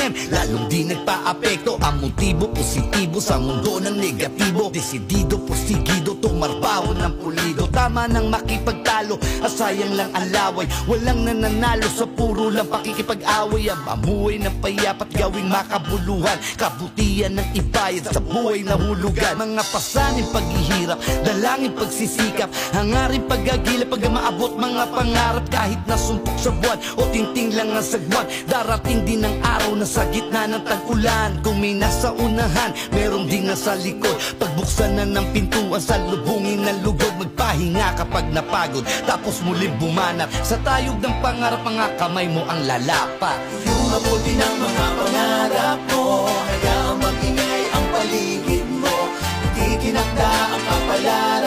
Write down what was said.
PM, lalong di nagpa-apekto ang motibo positibo sa mundo ng negatibo. Desidido, porsigido, tumarbaho ng pulido. Tama nang makipagtalo, asayang lang ang laway. Walang nananalo sa puro lang pakikipag-away. Ang mamuhay ng payapat gawing makabuluhan, kabutihan ng ibayad sa buhay na hulugan. Mga pasanin paghihirap, dalangin pagsisikap, hangarin pagagila pag maabot mga pangarap. Kahit nasumpok sa buwan o tingting lang ang sagwan, darating din ang araw na sa gitna ng tag-ulan. Kung may nasa unahan, merong din nasa likod. Pagbuksan na ng pintuan, sa lubungin ng lugod. Magpahinga kapag napagod, tapos muli bumanat. Sa tayog ng pangarap, mga kamay mo ang lalapat. Yung mabuti ng mga pangarap mo, hayaang magingay ang paligid mo. Hindi tinakda ang kapalaran.